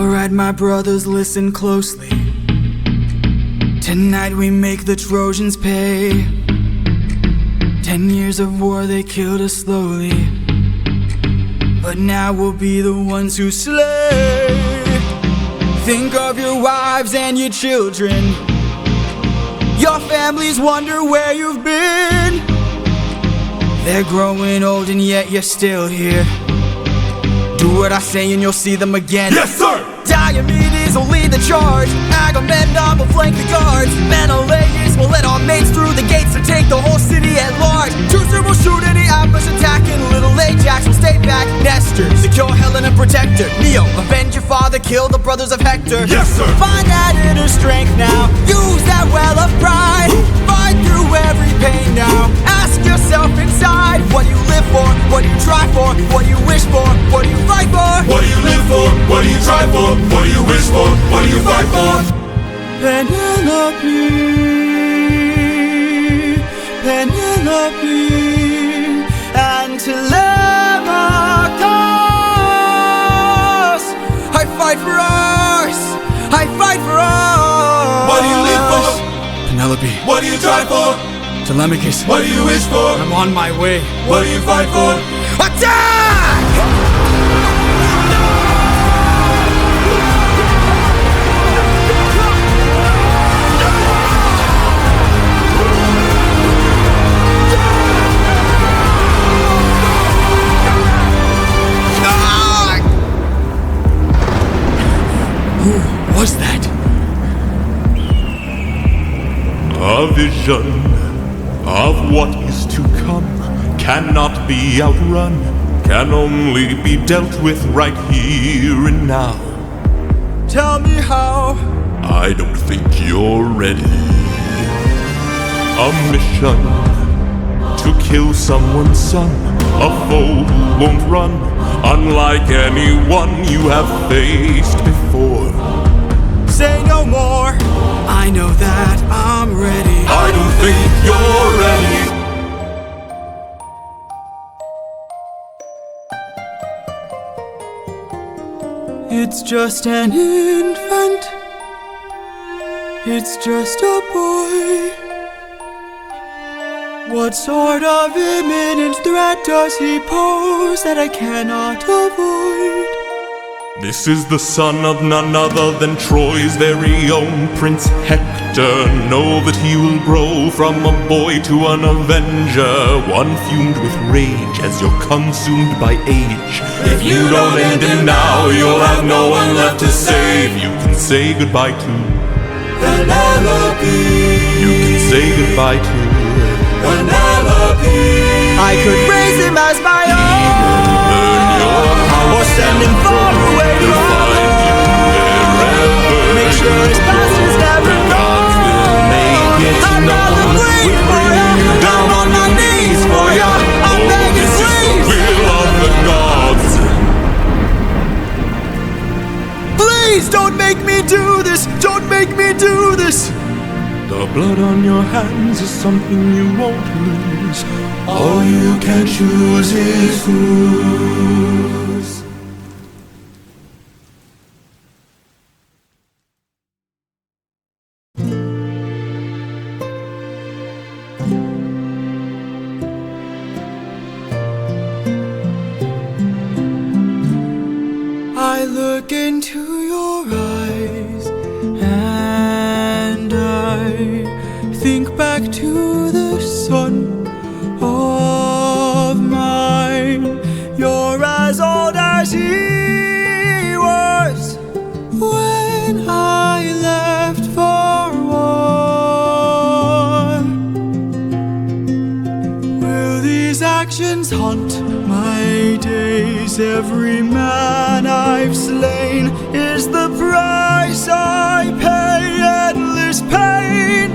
Alright, my brothers, listen closely. Tonight we make the Trojans pay. 10 years of war, they killed us slowly, but now we'll be the ones who slay. Think of your wives and your children. Your families wonder where you've been. They're growing old and yet you're still here. Do what I say and you'll see them again. Yes, sir! Diomedes will lead the charge. Agamemnon will flank the guards. Menelaus will let our mates through the gates to take the whole city at large. Teucer will shoot any outpost attacking. Little Ajax will stay back. Nestor, secure Helen and protect her. Neo, avenge your father, kill the brothers of Hector. Yes, sir! Find that inner strength now. Use that well of pride. Fight through every pain now. Ask yourself inside, what do you live for? What do you try for? What do you wish for? What do you fight for? What do you live for? What do you try for? What do you wish for? What do you fight for? Penelope, Penelope, and Telemachus. I fight for us. I fight for us. What do you live for? Penelope. What do you try for? Telemachus. What do you wish for? I'm on my way. What do you fight for? Attack! Who was that? A vision of what is to come cannot be outrun, can only be dealt with right here and now. Tell me how. I don't think you're ready. A mission to kill someone's son, a foe who won't run, unlike anyone you have faced before. Say no more. I know that I'm ready. I don't think you're ready. It's just an infant. It's just a boy. What sort of imminent threat does he pose that I cannot avoid? This is the son of none other than Troy's very own Prince Hector. Know that he will grow from a boy to an avenger, one fumed with rage as you're consumed by age. If you don't end him now, you'll have no one left to save. You can say goodbye to Penelope. You can say goodbye to Penelope. I could raise him as my own, or send him far away from home. Make sure his past is never known. I'd rather bleed for ya, down on my knees for ya. I'm begging, please. will of the gods. Please don't make me do this. Don't make me do this. The blood on your hands is something you won't lose. All you can choose is whose. I look into your eyes and I think back to the son of mine. You're as old as he was when I left for war. Will these actions haunt my days? Every man I've slain is the price I pay. Endless pain.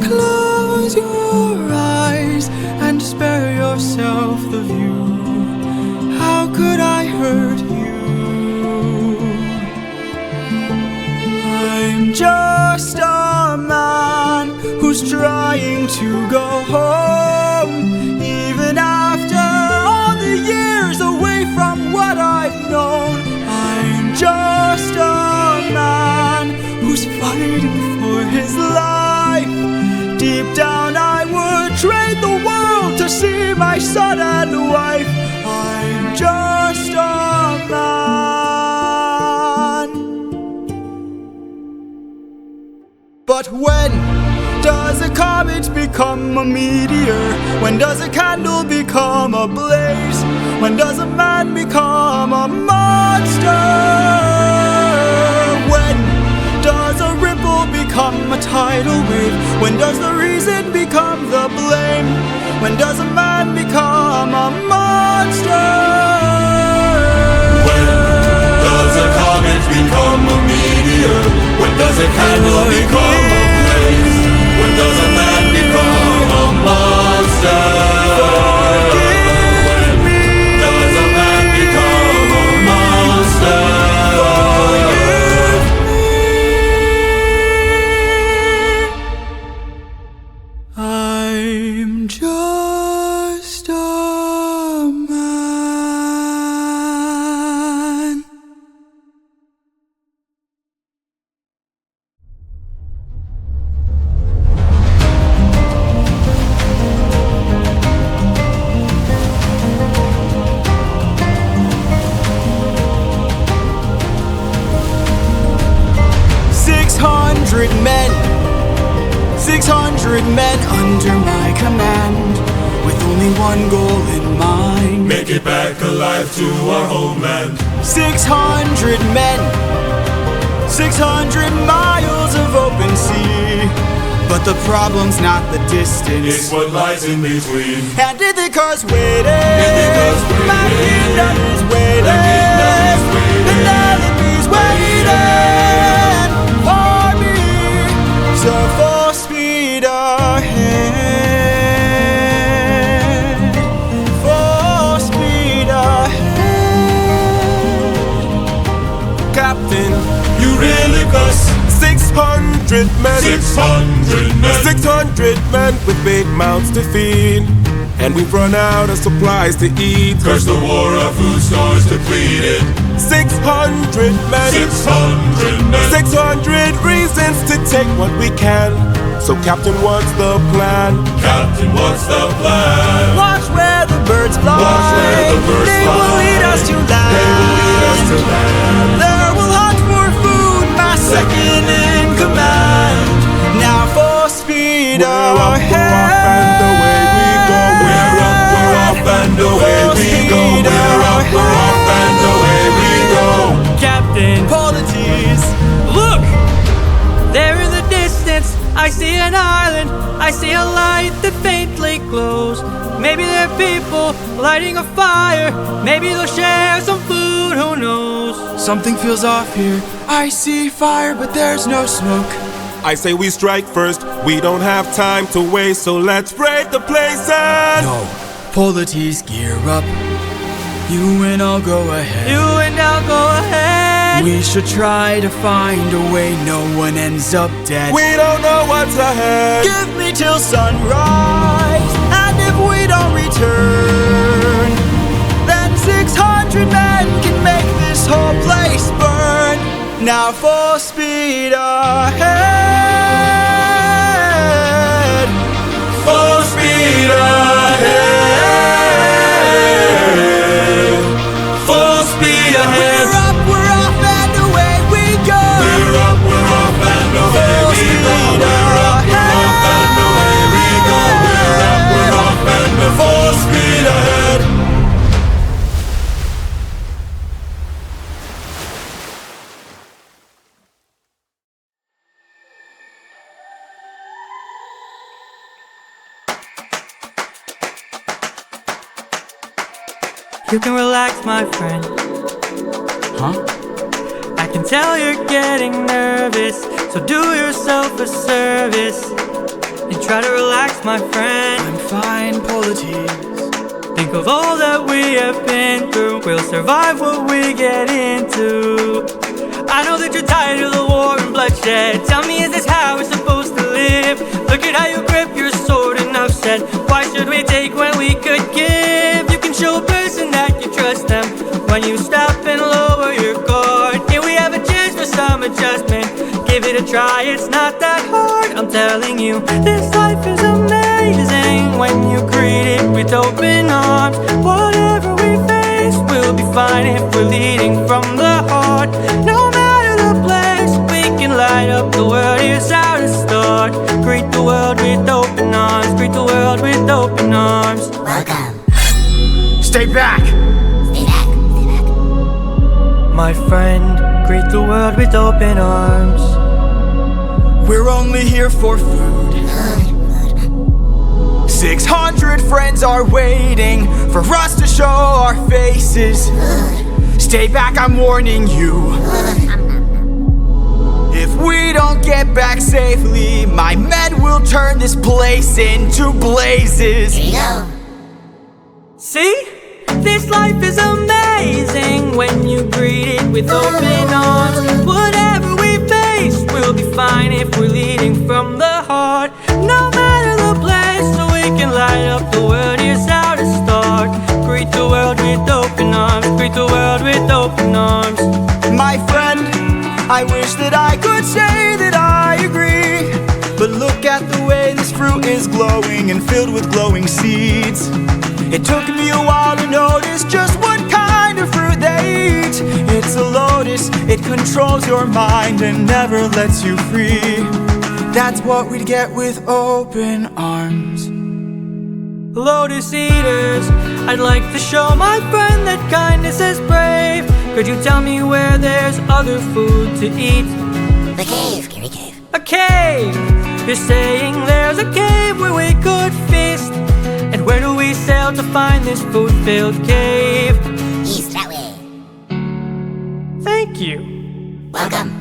Close your eyes and spare yourself the view. How could I hurt you? I'm just a man who's trying to go home, even after all the years away from what I've known. I'm just a my son and wife. I'm just a man. But when does a comet become a meteor? When does a candle become a blaze? When does a man become a monster? When does a ripple become a tidal wave? When does the reason become the blame? When does a man become a monster? When does a comet become a meteor? When does a candle become a blaze? When does a man become a monster? When does a man become a monster? I'm just a man. Six hundred men under my command, with only one goal in mind. Make it back alive to our homeland. 600 men, 600 miles of open sea. But the problem's not the distance, It's what lies in between. and Ithaca's waiting. Ithaca's waiting. My kingdom is waiting. My kingdom is waiting. Penelope's waiting for me. So full speed ahead. Full speed ahead. Captain, You really cuss. 600 men, 600 men. 600 men with big mouths to feed, and we've run out of supplies to eat. Curse the war, our food stores depleted. 600 men, 600 men. 600 reasons to take what we can. So Captain, what's the plan? Captain, what's the plan? Watch where the birds fly. Watch where the birds they fly. will lead us to land. They will lead us to land. There will hunt for food, my second in command. Now full speed We're up, ahead. and away we go. We're up, we're off, and away we go. We're up, we're off, and away we go. Captain, Polities. look! There in the distance, I see an island. I see a light that faintly glows. Maybe they're people lighting a fire. Maybe they'll share some food, who knows? Something feels off here. I see fire, but there's no smoke. I say we strike first. We don't have time to waste, so let's break the place and No, Polities, gear up. You and I'll go ahead. You and I'll go ahead. We should try to find a way no one ends up dead. we don't know what's ahead. Give me till sunrise, and if we don't return, then 600 men can make this whole place burn. Now full speed ahead. Full speed ahead. Full speed ahead. We're up, we're off, and away we go. We're up, we're off, and away Full we go. speed We're up, we're off, and away we go. We're up, we're off, and full speed ahead. You can relax, my friend. Huh? I can tell you're getting nervous, so do yourself a service and try to relax, my friend. I'm fine, Polities. Think of all that we have been through. We'll survive what we get into. I know that you're tired of the war and bloodshed. Tell me, is this how we're supposed to live? Look at how you grip your sword, enough said. Why should we take when we could give? You can show a person that you trust them when you stop and lower your guard. Here we have a chance for some adjustment. Give it a try, it's not that hard. I'm telling you, this life is amazing when you greet it with open arms. Whatever we face, we'll be fine if we're leading from the heart. No matter the place, we can light up the world. Here's how to start. Greet the world with open arms. Greet the world with open arms. Welcome. Stay back! Stay back. Stay back. My friend, greet the world with open arms. We're only here for food. 600 friends are waiting for us to show our faces. Stay back, I'm warning you. If we don't get back safely, my men will turn this place into blazes. Here you go. See? This life is amazing when you greet it with open arms. Whatever we face, we'll be fine if we're leading from the heart. No matter the place, so we can light up the world. Here's how to start. Greet the world with open arms. Greet the world with open arms. My friend, I wish that I could say that I agree, but look at the way this fruit is glowing and filled with glowing seeds. It took me a while to notice just what kind of fruit they eat. It's a lotus, it controls your mind and never lets you free. That's what we'd get with open arms. Lotus eaters, I'd like to show my friend that kindness is brave. Could you tell me where there's other food to eat? The cave, Gary Cave. A cave! You're saying there's a cave where we could feast. And where do we sail to find this food-filled cave? East, that way. Thank you. Welcome.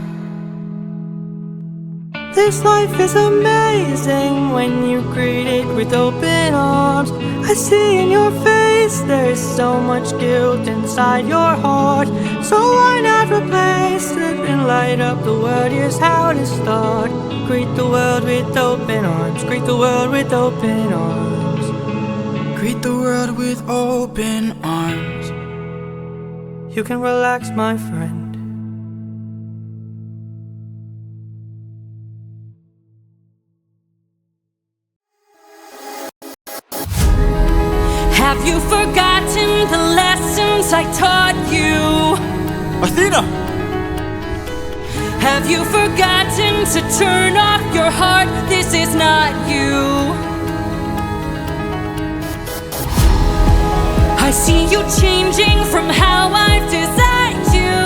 This life is amazing when you greet it with open arms. I see in your face there's so much guilt inside your heart. So why not replace it and light up the world? Here's how to start. Greet the world with open arms. Greet the world with open arms. Greet the world with open arms. You can relax, my friend. Have you forgotten the lessons I taught you? Athena! Have you forgotten to turn off your heart? This is not you. I see you changing from how I've designed you.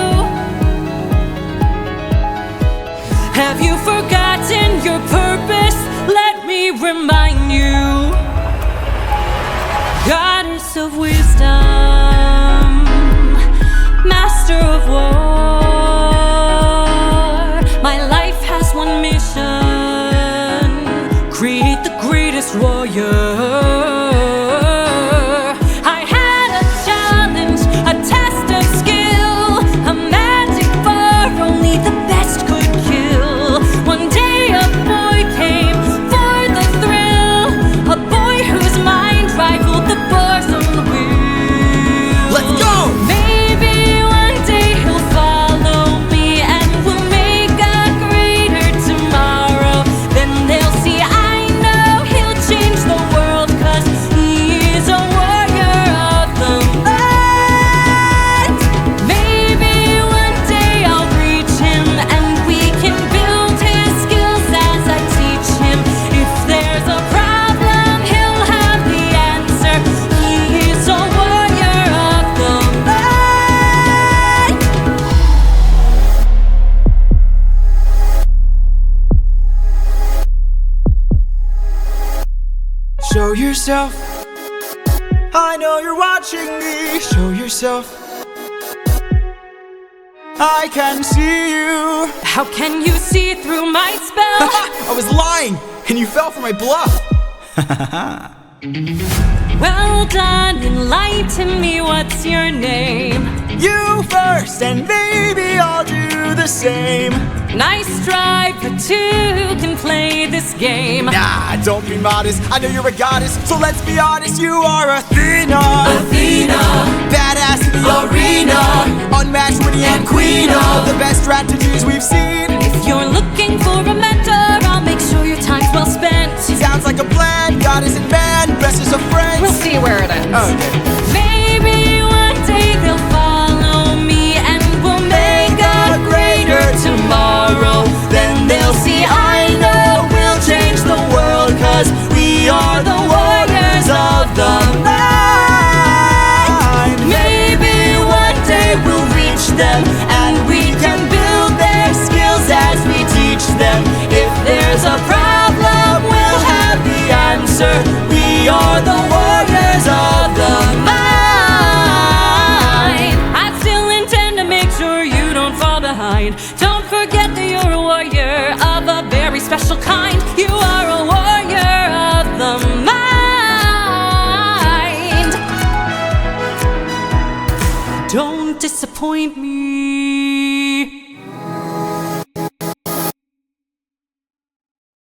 Have you forgotten your purpose? Let me remind you. Goddess of wisdom, master of war, my life has one mission: create the greatest warrior. Show yourself. I know you're watching me. Show yourself. I can see you. How can you see through my spell? I was lying, and you fell for my bluff. Well done, enlighten me, what's your name? You first, and maybe I'll do the same. Nice try, but two can play this game. Nah, don't be modest, I know you're a goddess, so let's be honest, you are Athena. Athena, Badass in the arena, unmatched, witty, and queen of the best strategies we've seen. If you're looking for a mentor, I'll make sure your time's well spent. Sounds like a plan, goddess and man, best as a friend. We'll see see where it ends. Okay. Maybe one day they'll follow me and we'll make a greater tomorrow. Then they'll see I know we'll change the world, 'cause we are the warriors of the mind. Maybe one day we'll reach them and we can build their skills as we teach them. If there's a problem, we'll have the answer. We are the warriors of the mind. I still intend to make sure you don't fall behind. Don't forget that you're a warrior of a very special kind. You are a warrior of the mind. Don't disappoint me.